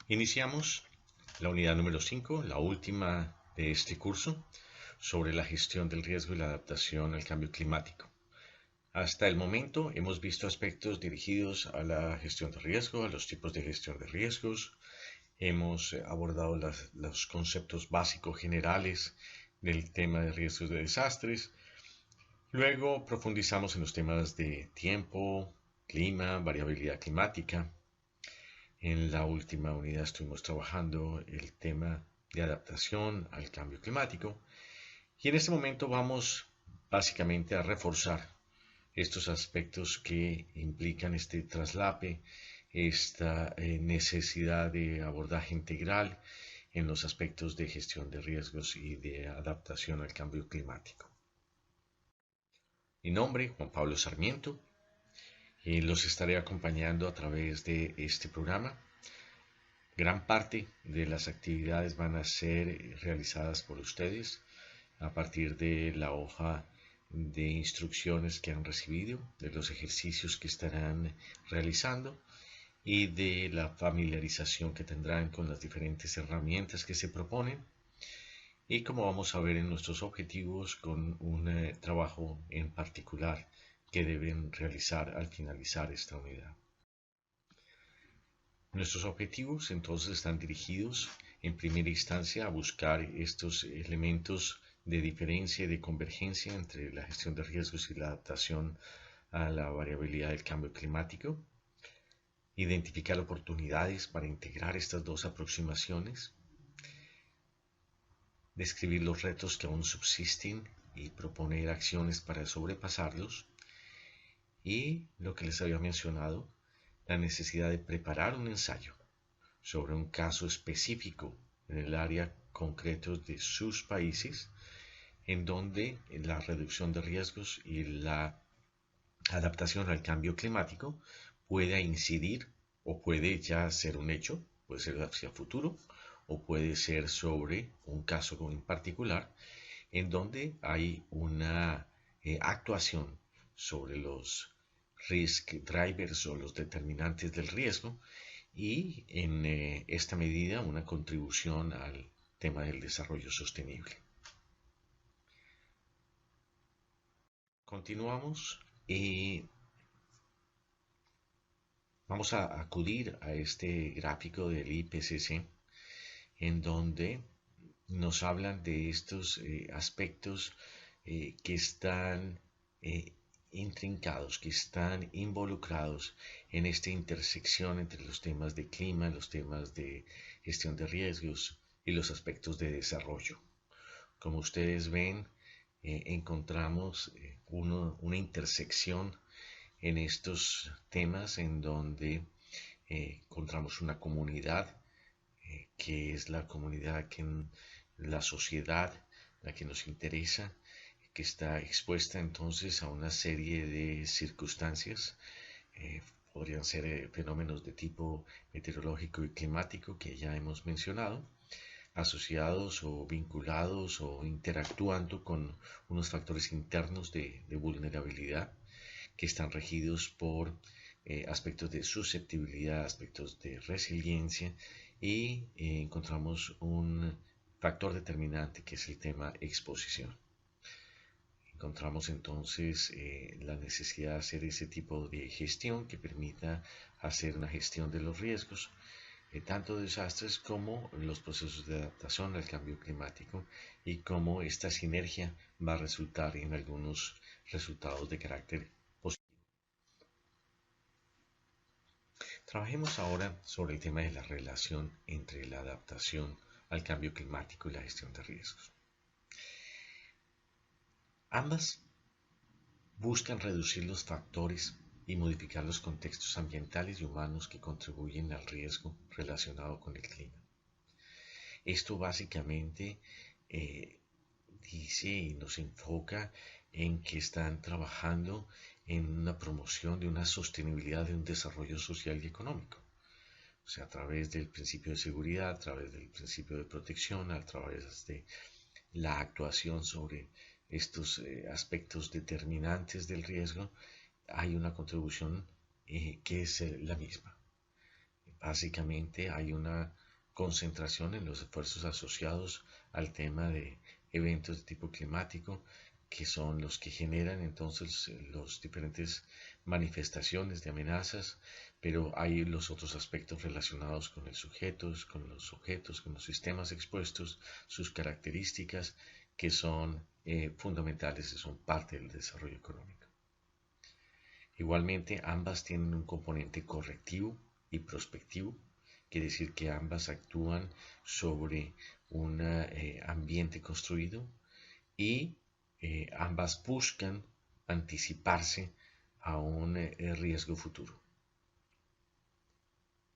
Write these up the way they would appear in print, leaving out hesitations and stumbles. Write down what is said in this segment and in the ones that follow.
Iniciamos la unidad número 5, la última de este curso, sobre la gestión del riesgo y la adaptación al cambio climático. Hasta el momento hemos visto aspectos dirigidos a la gestión de riesgo, a los tipos de gestión de riesgos. Hemos abordado los conceptos básicos generales del tema de riesgos de desastres. Luego profundizamos en los temas de tiempo, clima, variabilidad climática. En la última unidad estuvimos trabajando el tema de adaptación al cambio climático y en este momento vamos básicamente a reforzar estos aspectos que implican este traslape, esta necesidad de abordaje integral en los aspectos de gestión de riesgos y de adaptación al cambio climático. Mi nombre, Juan Pablo Sarmiento, y los estaré acompañando a través de este programa. Gran parte de las actividades van a ser realizadas por ustedes a partir de la hoja de instrucciones que han recibido, de los ejercicios que estarán realizando y de la familiarización que tendrán con las diferentes herramientas que se proponen y como vamos a ver en nuestros objetivos con un trabajo en particular que deben realizar al finalizar esta unidad. Nuestros objetivos entonces están dirigidos en primera instancia a buscar estos elementos de diferencia y de convergencia entre la gestión de riesgos y la adaptación a la variabilidad del cambio climático, identificar oportunidades para integrar estas dos aproximaciones, describir los retos que aún subsisten y proponer acciones para sobrepasarlos, y lo que les había mencionado, la necesidad de preparar un ensayo sobre un caso específico en el área concreto de sus países, en donde la reducción de riesgos y la adaptación al cambio climático pueda incidir o puede ya ser un hecho, puede ser hacia futuro o puede ser sobre un caso en particular, en donde hay una actuación sobre los risk drivers o los determinantes del riesgo y en esta medida una contribución al tema del desarrollo sostenible. Continuamos y vamos a acudir a este gráfico del IPCC en donde nos hablan de estos aspectos que están intrincados, que están involucrados en esta intersección entre los temas de clima, los temas de gestión de riesgos y los aspectos de desarrollo. Como ustedes ven, encontramos una intersección en estos temas en donde encontramos una comunidad que es la comunidad que en la sociedad, la que nos interesa, que está expuesta entonces a una serie de circunstancias, podrían ser fenómenos de tipo meteorológico y climático que ya hemos mencionado, asociados o vinculados o interactuando con unos factores internos de vulnerabilidad que están regidos por aspectos de susceptibilidad, aspectos de resiliencia y encontramos un factor determinante que es el tema exposición. Encontramos entonces la necesidad de hacer ese tipo de gestión que permita hacer una gestión de los riesgos, tanto de desastres como los procesos de adaptación al cambio climático y cómo esta sinergia va a resultar en algunos resultados de carácter positivo. Trabajemos ahora sobre el tema de la relación entre la adaptación al cambio climático y la gestión de riesgos. Ambas buscan reducir los factores y modificar los contextos ambientales y humanos que contribuyen al riesgo relacionado con el clima. Esto básicamente dice y nos enfoca en que están trabajando en una promoción de una sostenibilidad de un desarrollo social y económico. O sea, a través del principio de seguridad, a través del principio de protección, a través de la actuación sobre estos aspectos determinantes del riesgo, hay una contribución que es la misma. básicamente hay una concentración en los esfuerzos asociados al tema de eventos de tipo climático, que son los que generan entonces los diferentes manifestaciones de amenazas, pero hay los otros aspectos relacionados con el sujetos, con los objetos, con los sistemas expuestos, sus características que son fundamentales y son parte del desarrollo económico. Igualmente, ambas tienen un componente correctivo y prospectivo, quiere decir que ambas actúan sobre un ambiente construido y ambas buscan anticiparse a un riesgo futuro.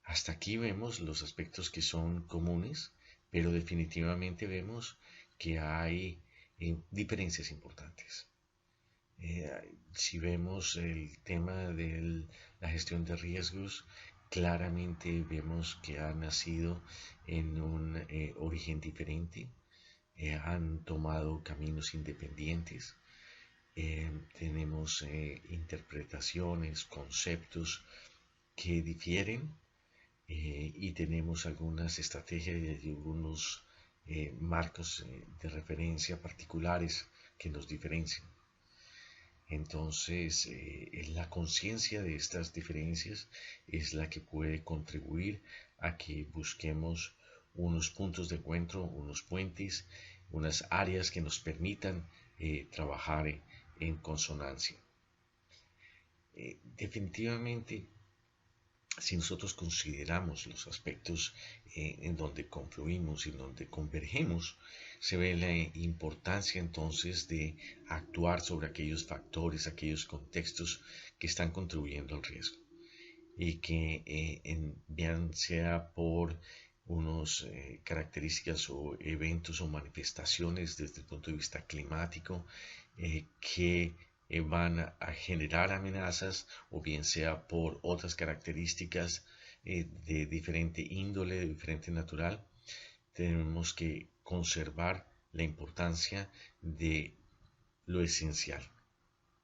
Hasta aquí vemos los aspectos que son comunes, pero definitivamente vemos que hay diferencias importantes. Si vemos el tema de la gestión de riesgos, claramente vemos que ha nacido en un origen diferente, han tomado caminos independientes, tenemos interpretaciones, conceptos que difieren y tenemos algunas estrategias y algunos marcos de referencia particulares que nos diferencian. Entonces, la conciencia de estas diferencias es la que puede contribuir a que busquemos unos puntos de encuentro, unos puentes, unas áreas que nos permitan trabajar en consonancia. Definitivamente, si nosotros consideramos los aspectos en donde confluimos y en donde convergemos, se ve la importancia entonces de actuar sobre aquellos factores, aquellos contextos que están contribuyendo al riesgo y que bien sea por unas características o eventos o manifestaciones desde el punto de vista climático que van a generar amenazas o bien sea por otras características de diferente índole, de diferente natural, tenemos que conservar la importancia de lo esencial.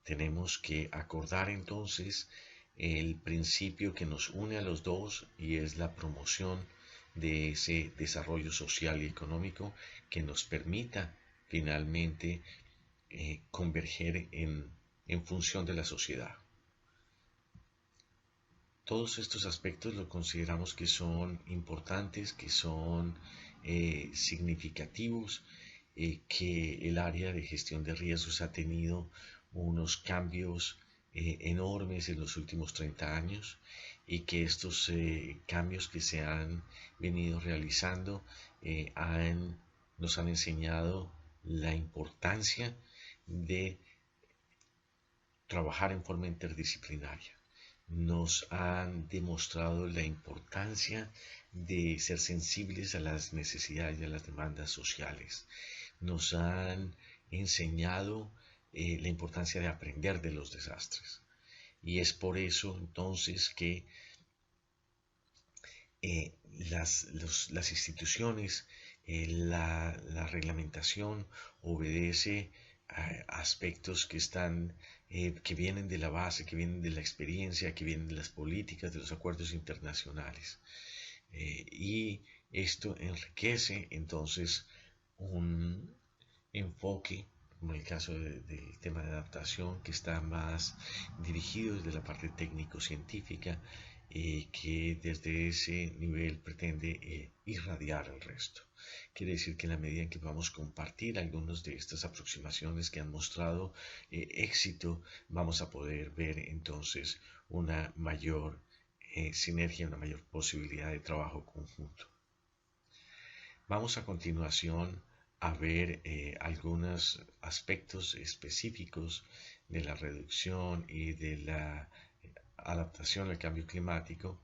Tenemos que acordar entonces el principio que nos une a los dos y es la promoción de ese desarrollo social y económico que nos permita finalmente converger en función de la sociedad. Todos estos aspectos lo consideramos que son importantes, que son significativos, que el área de gestión de riesgos ha tenido unos cambios enormes en los últimos 30 años y que estos cambios que se han venido realizando nos han enseñado la importancia de trabajar en forma interdisciplinaria. Nos han demostrado la importancia de ser sensibles a las necesidades y a las demandas sociales. Nos han enseñado la importancia de aprender de los desastres. Y es por eso entonces que las instituciones, la reglamentación obedece a aspectos que están, que vienen de la base, que vienen de la experiencia, que vienen de las políticas, de los acuerdos internacionales. Y esto enriquece entonces un enfoque, como en el caso del tema de adaptación, que está más dirigido desde la parte técnico-científica, que desde ese nivel pretende irradiar al resto. Quiere decir que en la medida en que vamos a compartir algunas de estas aproximaciones que han mostrado éxito, vamos a poder ver entonces una mayor sinergia, una mayor posibilidad de trabajo conjunto. Vamos a continuación a ver algunos aspectos específicos de la reducción y de la adaptación al cambio climático,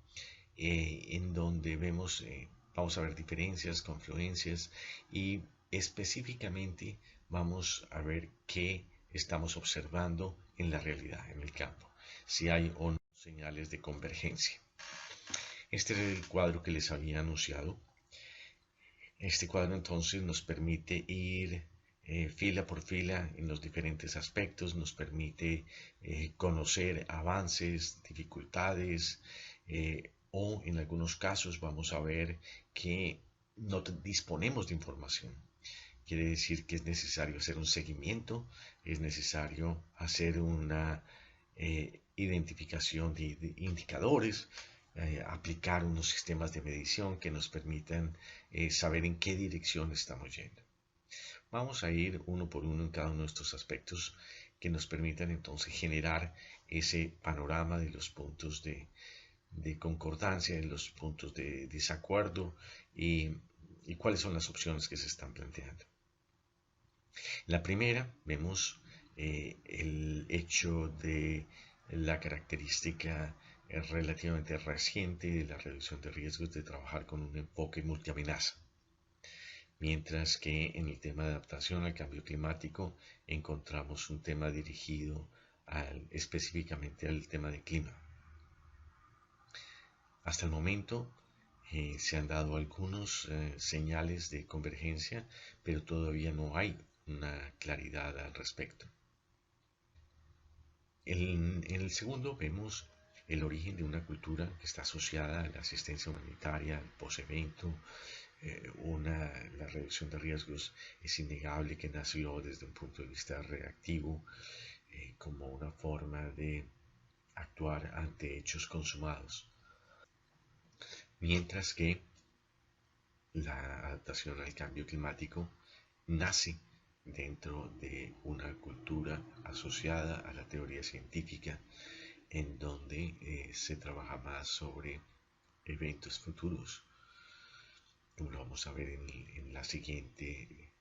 en donde vamos a ver diferencias, confluencias y específicamente vamos a ver qué estamos observando en la realidad, en el campo, si hay o no señales de convergencia. Este es el cuadro que les había anunciado. Este cuadro entonces nos permite ir fila por fila en los diferentes aspectos, nos permite conocer avances, dificultades, o en algunos casos vamos a ver que no disponemos de información. Quiere decir que es necesario hacer un seguimiento, es necesario hacer una identificación de indicadores, aplicar unos sistemas de medición que nos permitan saber en qué dirección estamos yendo. Vamos a ir uno por uno en cada uno de estos aspectos que nos permitan entonces generar ese panorama de los puntos de concordancia, de los puntos de desacuerdo y cuáles son las opciones que se están planteando. La primera, vemos el hecho de la característica relativamente reciente de la reducción de riesgos de trabajar con un enfoque multiamenaza, mientras que en el tema de adaptación al cambio climático encontramos un tema dirigido específicamente al tema de clima. Hasta el momento se han dado algunos señales de convergencia, pero todavía no hay una claridad al respecto. En el segundo vemos el origen de una cultura que está asociada a la asistencia humanitaria, al post-evento. La reducción de riesgos es innegable que nació desde un punto de vista reactivo, como una forma de actuar ante hechos consumados, mientras que la adaptación al cambio climático nace dentro de una cultura asociada a la teoría científica, en donde se trabaja más sobre eventos futuros, como lo vamos a ver en la siguiente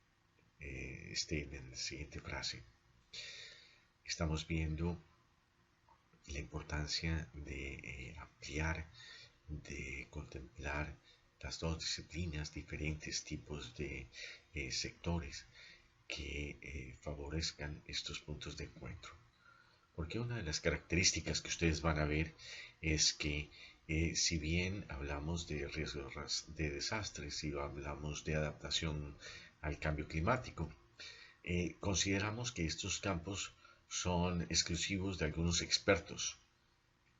statement, en la siguiente frase. Estamos viendo la importancia de ampliar, de contemplar las dos disciplinas, diferentes tipos de sectores que favorezcan estos puntos de encuentro. Porque una de las características que ustedes van a ver es que si bien hablamos de riesgos de desastres, si hablamos de adaptación al cambio climático, consideramos que estos campos son exclusivos de algunos expertos,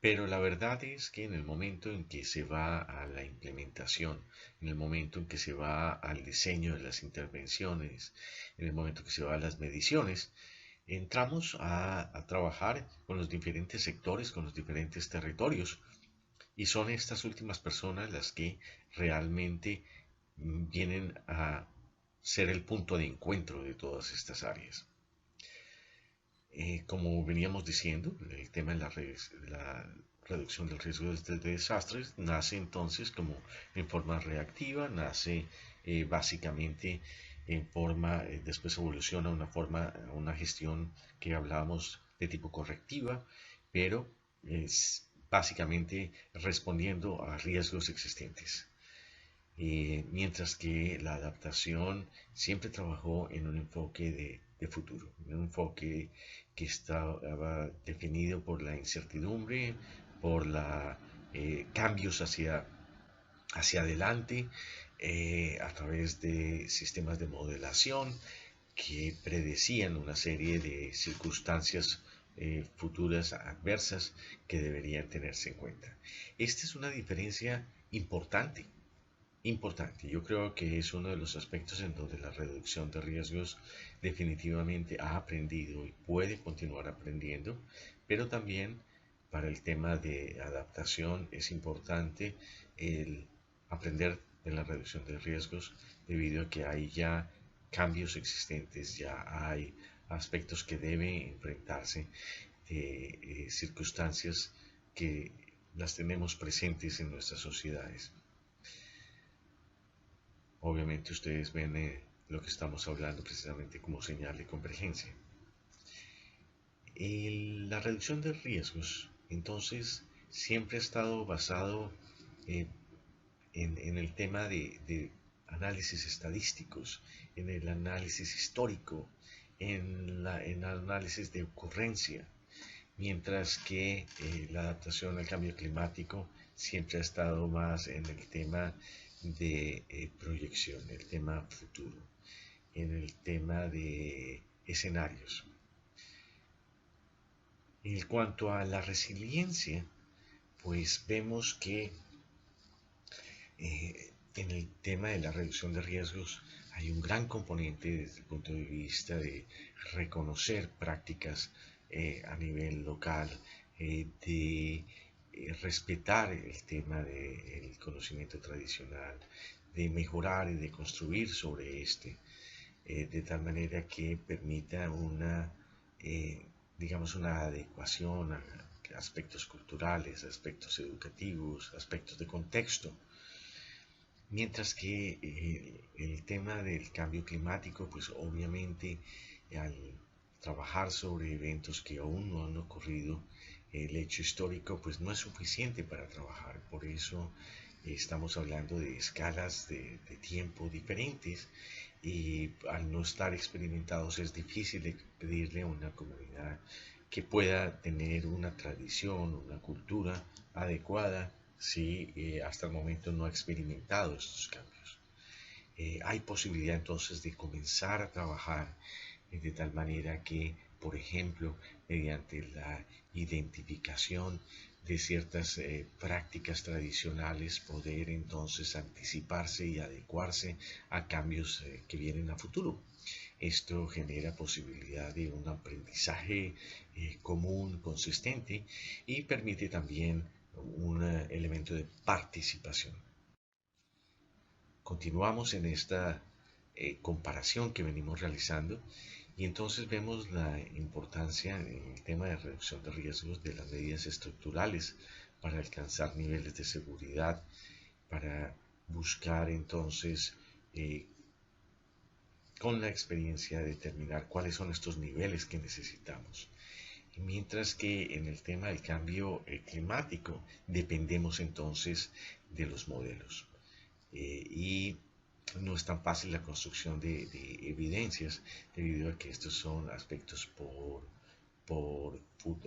pero la verdad es que en el momento en que se va a la implementación, en el momento en que se va al diseño de las intervenciones, en el momento en que se va a las mediciones, entramos a trabajar con los diferentes sectores, con los diferentes territorios, y son estas últimas personas las que realmente vienen a ser el punto de encuentro de todas estas áreas. Como veníamos diciendo, el tema de la reducción del riesgo de desastres nace entonces como en forma reactiva, nace básicamente en forma, después evoluciona a una gestión que hablábamos de tipo correctiva, pero es básicamente respondiendo a riesgos existentes. Mientras que la adaptación siempre trabajó en un enfoque de futuro, un enfoque que estaba definido por la incertidumbre, por los cambios hacia adelante, a través de sistemas de modelación que predecían una serie de circunstancias futuras adversas que deberían tenerse en cuenta. Esta es una diferencia importante. Yo creo que es uno de los aspectos en donde la reducción de riesgos definitivamente ha aprendido y puede continuar aprendiendo, pero también para el tema de adaptación es importante el aprender de la reducción de riesgos debido a que hay ya cambios existentes, ya hay aspectos que deben enfrentarse de circunstancias que las tenemos presentes en nuestras sociedades. Obviamente ustedes ven lo que estamos hablando precisamente como señal de convergencia. La reducción de riesgos, entonces, siempre ha estado basado eh, en el tema de análisis estadísticos, en el análisis histórico, en el análisis de ocurrencia, mientras que la adaptación al cambio climático siempre ha estado más en el tema de proyección, el tema futuro, en el tema de escenarios. En cuanto a la resiliencia, pues vemos que En el tema de la reducción de riesgos hay un gran componente desde el punto de vista de reconocer prácticas a nivel local, de respetar el tema del conocimiento tradicional, de mejorar y de construir sobre este, de tal manera que permita una, eh, digamos, una adecuación a aspectos culturales, aspectos educativos, aspectos de contexto. Mientras que el tema del cambio climático, pues obviamente al trabajar sobre eventos que aún no han ocurrido, el hecho histórico pues no es suficiente para trabajar. Por eso estamos hablando de escalas de tiempo diferentes y al no estar experimentados es difícil de pedirle a una comunidad que pueda tener una tradición, una cultura adecuada si hasta el momento no ha experimentado estos cambios. Hay posibilidad entonces de comenzar a trabajar de tal manera que, por ejemplo, mediante la identificación de ciertas prácticas tradicionales, poder entonces anticiparse y adecuarse a cambios que vienen a futuro. Esto genera posibilidad de un aprendizaje común, consistente y permite también un elemento de participación. Continuamos en esta comparación que venimos realizando y entonces vemos la importancia en el tema de reducción de riesgos de las medidas estructurales para alcanzar niveles de seguridad, para buscar entonces con la experiencia determinar cuáles son estos niveles que necesitamos. Mientras que en el tema del cambio climático dependemos entonces de los modelos. Y no es tan fácil la construcción de evidencias debido a que estos son aspectos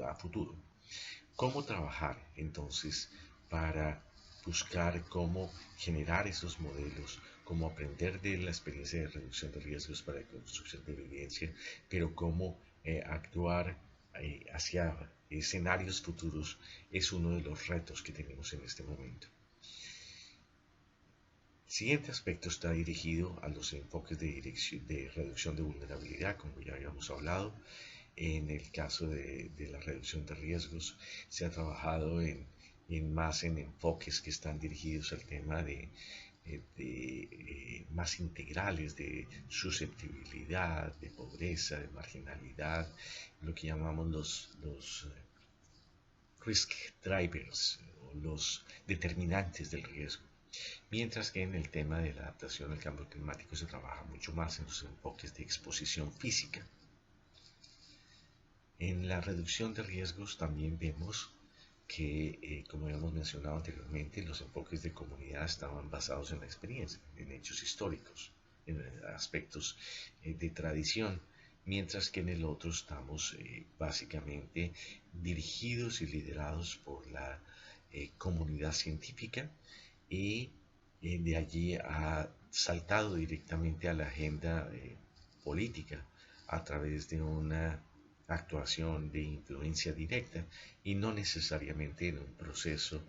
a futuro. ¿Cómo trabajar entonces para buscar cómo generar esos modelos, cómo aprender de la experiencia de reducción de riesgos para la construcción de evidencia, pero cómo actuar hacia escenarios futuros es uno de los retos que tenemos en este momento? El siguiente aspecto está dirigido a los enfoques de reducción de vulnerabilidad, como ya habíamos hablado. En el caso de la reducción de riesgos, se ha trabajado más en enfoques que están dirigidos al tema más integrales de susceptibilidad, de pobreza, de marginalidad, lo que llamamos los risk drivers o los determinantes del riesgo. Mientras que en el tema de la adaptación al cambio climático se trabaja mucho más en los enfoques de exposición física. En la reducción de riesgos también vemos que, como hemos mencionado anteriormente, los enfoques de comunidad estaban basados en la experiencia, en hechos históricos, en aspectos de tradición, mientras que en el otro estamos básicamente dirigidos y liderados por la comunidad científica y de allí ha saltado directamente a la agenda política a través de una actuación de influencia directa y no necesariamente en un proceso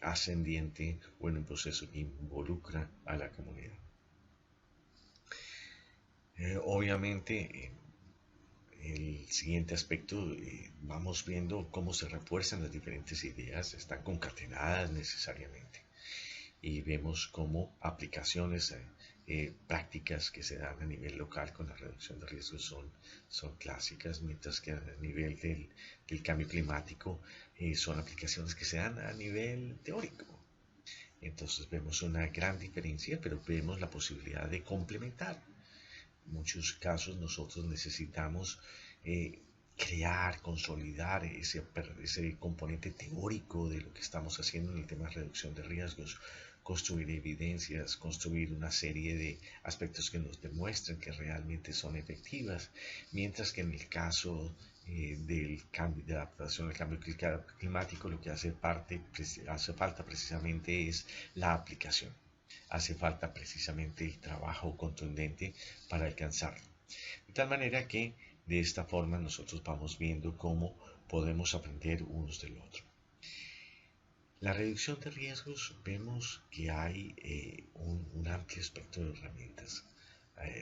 ascendiente o en un proceso que involucra a la comunidad. Obviamente, el siguiente aspecto, vamos viendo cómo se refuerzan las diferentes ideas, están concatenadas necesariamente y vemos cómo aplicaciones prácticas que se dan a nivel local con la reducción de riesgos son clásicas, mientras que a nivel del cambio climático son aplicaciones que se dan a nivel teórico. Entonces vemos una gran diferencia, pero vemos la posibilidad de complementar. En muchos casos nosotros necesitamos crear, consolidar ese componente teórico de lo que estamos haciendo en el tema de reducción de riesgos, construir evidencias, construir una serie de aspectos que nos demuestren que realmente son efectivas, mientras que en el caso del cambio de adaptación al cambio climático lo que hace falta precisamente es la aplicación. Hace falta precisamente el trabajo contundente para alcanzarlo. De tal manera que de esta forma nosotros vamos viendo cómo podemos aprender unos del otro. La reducción de riesgos, vemos que hay un amplio espectro de herramientas.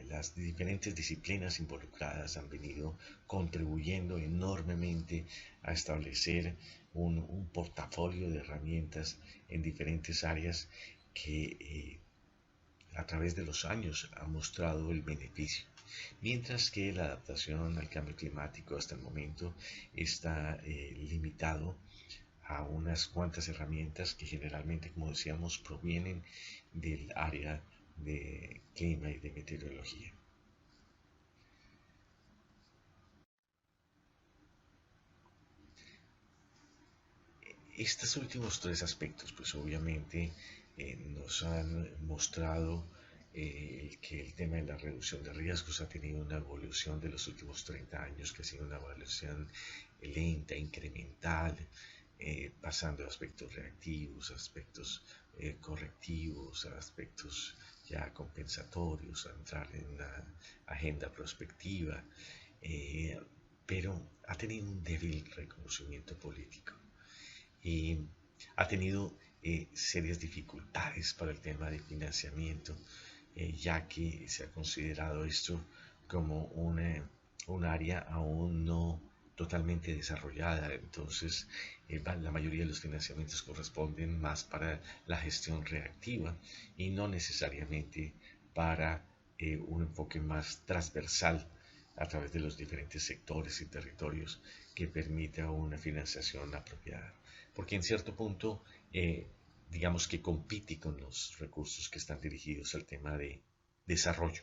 Las diferentes disciplinas involucradas han venido contribuyendo enormemente a establecer un portafolio de herramientas en diferentes áreas que a través de los años ha mostrado el beneficio. Mientras que la adaptación al cambio climático hasta el momento está limitado a unas cuantas herramientas que generalmente, como decíamos, provienen del área de clima y de meteorología. Estos últimos tres aspectos, pues obviamente nos han mostrado que el tema de la reducción de riesgos ha tenido una evolución de los últimos 30 años, que ha sido una evolución lenta, incremental, pasando a aspectos reactivos, aspectos correctivos, a aspectos ya compensatorios, a entrar en una agenda prospectiva, eh, pero ha tenido un débil reconocimiento político y ha tenido serias dificultades para el tema de financiamiento, ya que se ha considerado esto como un área aún no totalmente desarrollada. Entonces, la mayoría de los financiamientos corresponden más para la gestión reactiva y no necesariamente para un enfoque más transversal a través de los diferentes sectores y territorios que permita una financiación apropiada. Porque en cierto punto, digamos que compite con los recursos que están dirigidos al tema de desarrollo.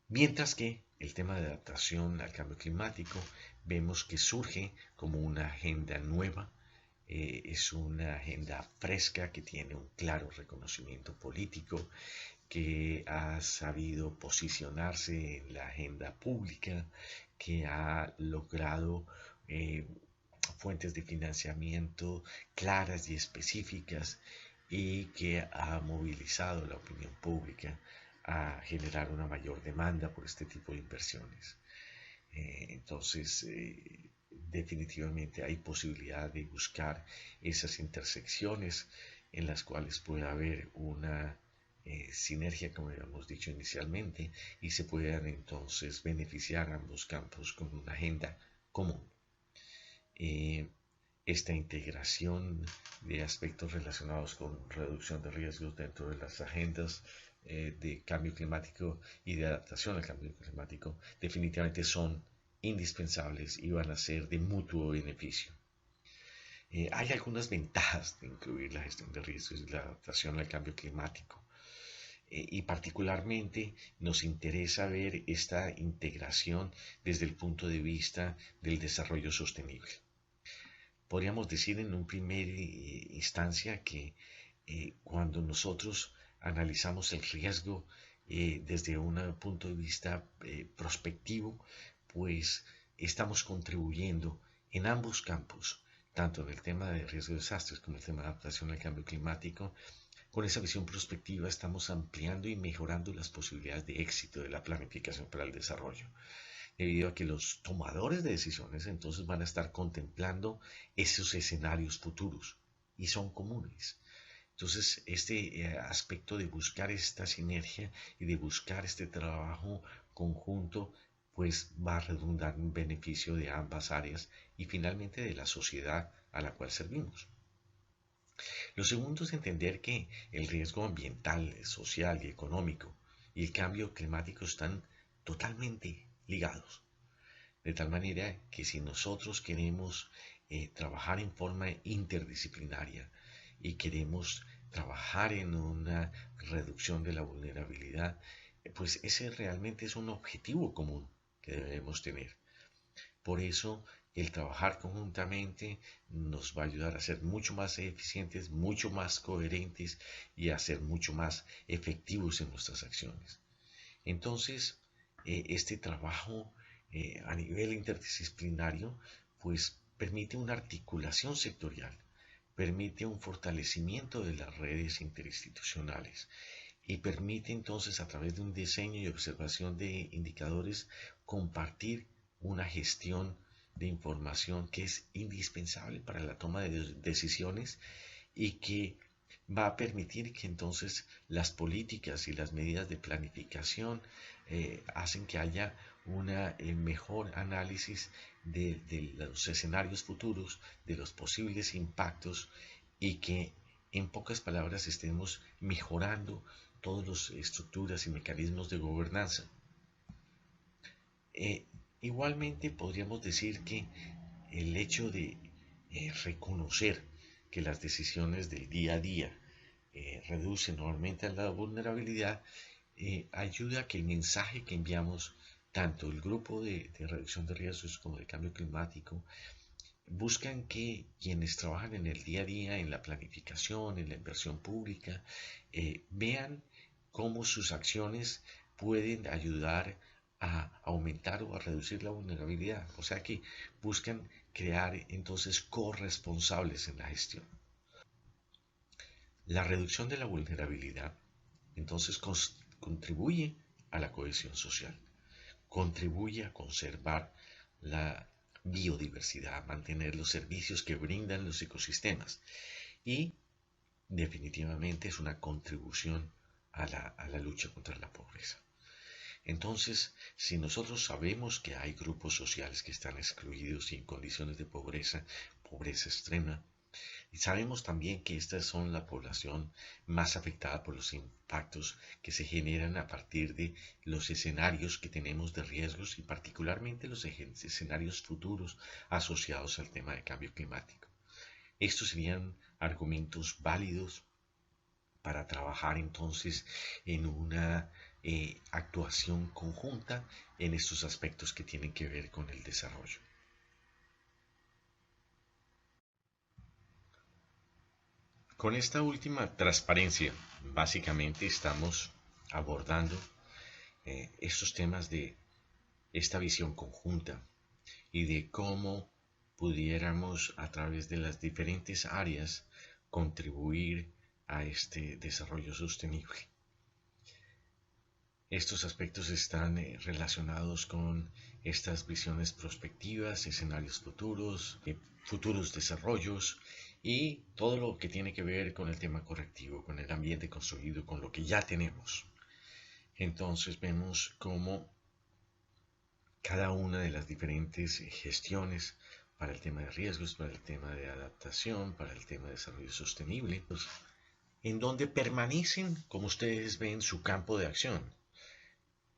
Mientras que el tema de adaptación al cambio climático vemos que surge como una agenda nueva, es una agenda fresca que tiene un claro reconocimiento político, que ha sabido posicionarse en la agenda pública, que ha logrado fuentes de financiamiento claras y específicas y que ha movilizado la opinión pública a generar una mayor demanda por este tipo de inversiones. Entonces, definitivamente hay posibilidad de buscar esas intersecciones en las cuales puede haber una sinergia, como habíamos dicho inicialmente, y se puedan entonces beneficiar ambos campos con una agenda común. Eh, esta integración de aspectos relacionados con reducción de riesgos dentro de las agendas de cambio climático y de adaptación al cambio climático definitivamente son indispensables y van a ser de mutuo beneficio. Hay algunas ventajas de incluir la gestión de riesgos y la adaptación al cambio climático. Y particularmente nos interesa ver esta integración desde el punto de vista del desarrollo sostenible. Podríamos decir en un primer instancia que cuando nosotros analizamos el riesgo desde un punto de vista prospectivo, pues estamos contribuyendo en ambos campos, tanto en el tema de riesgo de desastres como en el tema de adaptación al cambio climático. Con esa visión prospectiva estamos ampliando y mejorando las posibilidades de éxito de la planificación para el desarrollo, debido a que los tomadores de decisiones entonces van a estar contemplando esos escenarios futuros y son comunes. Entonces, este aspecto de buscar esta sinergia y de buscar este trabajo conjunto, pues va a redundar en beneficio de ambas áreas y finalmente de la sociedad a la cual servimos. Lo segundo es entender que el riesgo ambiental, social y económico y el cambio climático están totalmente ligados. De tal manera que si nosotros queremos trabajar en forma interdisciplinaria y queremos trabajar en una reducción de la vulnerabilidad, pues ese realmente es un objetivo común que debemos tener. Por eso el trabajar conjuntamente nos va a ayudar a ser mucho más eficientes, mucho más coherentes y a ser mucho más efectivos en nuestras acciones. Entonces, este trabajo a nivel interdisciplinario, pues permite una articulación sectorial, permite un fortalecimiento de las redes interinstitucionales y permite entonces a través de un diseño y observación de indicadores compartir una gestión de información que es indispensable para la toma de decisiones y que va a permitir que entonces las políticas y las medidas de planificación hacen que haya un mejor análisis de los escenarios futuros, de los posibles impactos y que en pocas palabras estemos mejorando todas las estructuras y mecanismos de gobernanza. Eh, Igualmente podríamos decir que el hecho de reconocer que las decisiones del día a día reducen o aumentan la vulnerabilidad, ayuda a que el mensaje que enviamos, tanto el grupo de reducción de riesgos como de cambio climático, buscan que quienes trabajan en el día a día, en la planificación, en la inversión pública, vean cómo sus acciones pueden ayudar a aumentar o a reducir la vulnerabilidad. O sea que buscan crear entonces corresponsables en la gestión. La reducción de la vulnerabilidad entonces contribuye a la cohesión social, contribuye a conservar la biodiversidad, a mantener los servicios que brindan los ecosistemas y definitivamente es una contribución a la lucha contra la pobreza. Entonces, si nosotros sabemos que hay grupos sociales que están excluidos y en condiciones de pobreza, pobreza extrema, y sabemos también que estas son la población más afectada por los impactos que se generan a partir de los escenarios que tenemos de riesgos y particularmente los escenarios futuros asociados al tema de cambio climático. Estos serían argumentos válidos para trabajar entonces en una actuación conjunta en estos aspectos que tienen que ver con el desarrollo. Con esta última transparencia, básicamente estamos abordando estos temas de esta visión conjunta y de cómo pudiéramos a través de las diferentes áreas contribuir a este desarrollo sostenible. Estos aspectos están relacionados con estas visiones prospectivas, escenarios futuros, futuros desarrollos y todo lo que tiene que ver con el tema correctivo, con el ambiente construido, con lo que ya tenemos. Entonces vemos cómo cada una de las diferentes gestiones para el tema de riesgos, para el tema de adaptación, para el tema de desarrollo sostenible, pues, en donde permanecen, como ustedes ven, su campo de acción.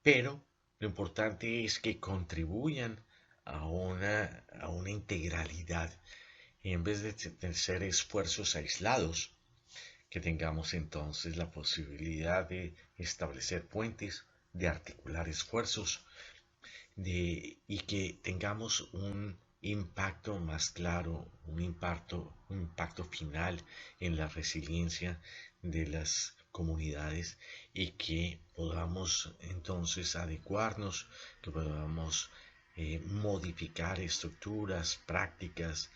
Pero lo importante es que contribuyan a una integralidad y en vez de ser esfuerzos aislados, que tengamos entonces la posibilidad de establecer puentes, de articular esfuerzos y que tengamos un impacto más claro, un impacto final en la resiliencia de las comunidades y que podamos entonces adecuarnos, que podamos modificar estructuras, prácticas,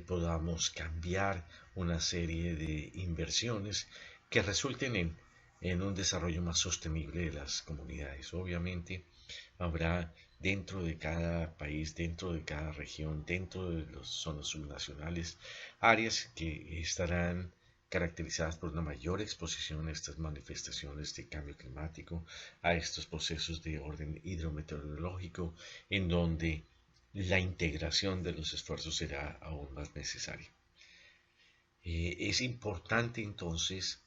podamos cambiar una serie de inversiones que resulten en un desarrollo más sostenible de las comunidades. Obviamente habrá dentro de cada país, dentro de cada región, dentro de las zonas subnacionales, áreas que estarán caracterizadas por una mayor exposición a estas manifestaciones de cambio climático, a estos procesos de orden hidrometeorológico, en donde la integración de los esfuerzos será aún más necesaria. Es importante entonces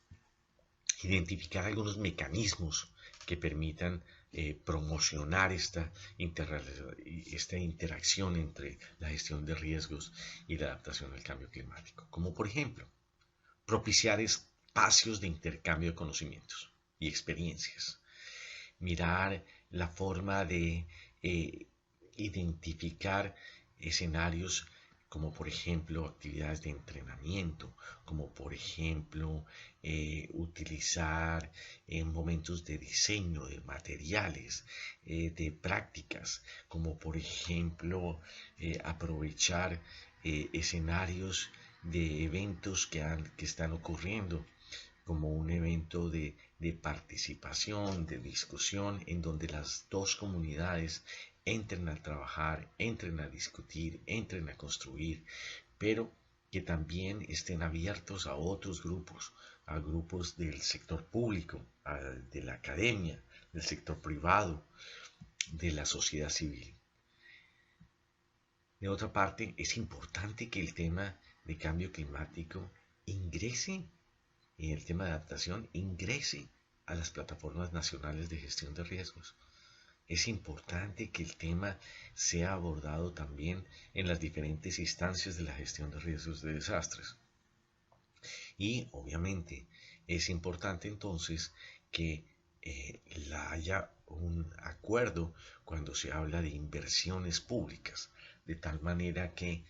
identificar algunos mecanismos que permitan promocionar esta interacción entre la gestión de riesgos y la adaptación al cambio climático, como por ejemplo propiciar espacios de intercambio de conocimientos y experiencias, mirar la forma de identificar escenarios como por ejemplo actividades de entrenamiento, como por ejemplo utilizar en momentos de diseño de materiales, de prácticas, como por ejemplo aprovechar escenarios de eventos que están ocurriendo como un evento de participación, de discusión, en donde las dos comunidades entren a trabajar, entren a discutir, entren a construir, pero que también estén abiertos a otros grupos, a grupos del sector público, de la academia, del sector privado, de la sociedad civil. De otra parte, es importante que el tema de cambio climático ingrese, y el tema de adaptación ingrese a las plataformas nacionales de gestión de riesgos. Es importante que el tema sea abordado también en las diferentes instancias de la gestión de riesgos de desastres. Y obviamente es importante entonces que haya un acuerdo cuando se habla de inversiones públicas, de tal manera que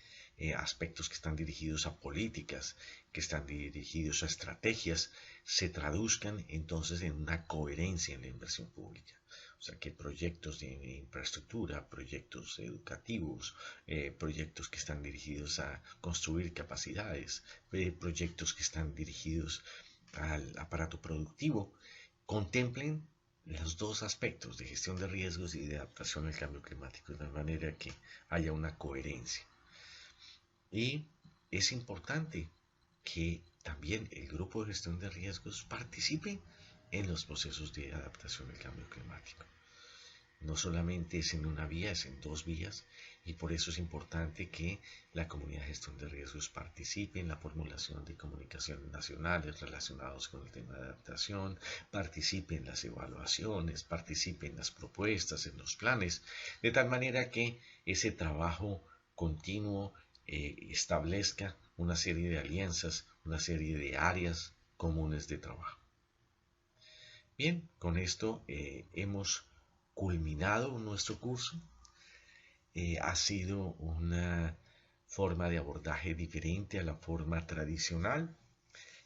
aspectos que están dirigidos a políticas, que están dirigidos a estrategias, se traduzcan entonces en una coherencia en la inversión pública. O sea, que proyectos de infraestructura, proyectos educativos, proyectos que están dirigidos a construir capacidades, proyectos que están dirigidos al aparato productivo, contemplen los dos aspectos de gestión de riesgos y de adaptación al cambio climático, de manera que haya una coherencia. Y es importante que también el grupo de gestión de riesgos participe en los procesos de adaptación al cambio climático. No solamente es en una vía, es en dos vías, y por eso es importante que la comunidad de gestión de riesgos participe en la formulación de comunicaciones nacionales relacionados con el tema de adaptación, participe en las evaluaciones, participe en las propuestas, en los planes, de tal manera que ese trabajo continuo establezca una serie de alianzas, una serie de áreas comunes de trabajo. Bien, con esto hemos culminado nuestro curso. Ha sido una forma de abordaje diferente a la forma tradicional.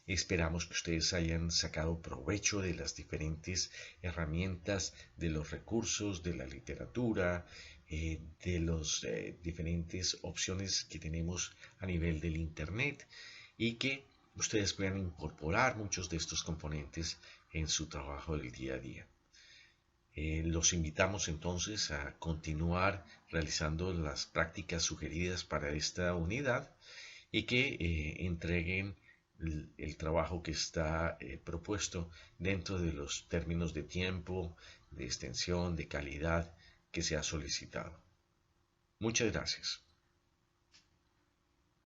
Esperamos que ustedes hayan sacado provecho de las diferentes herramientas, de los recursos, de la literatura, de las diferentes opciones que tenemos a nivel del Internet y que ustedes puedan incorporar muchos de estos componentes en su trabajo del día a día. Los invitamos entonces a continuar realizando las prácticas sugeridas para esta unidad y que entreguen el trabajo que está propuesto dentro de los términos de tiempo, de extensión, de calidad que se ha solicitado. Muchas gracias.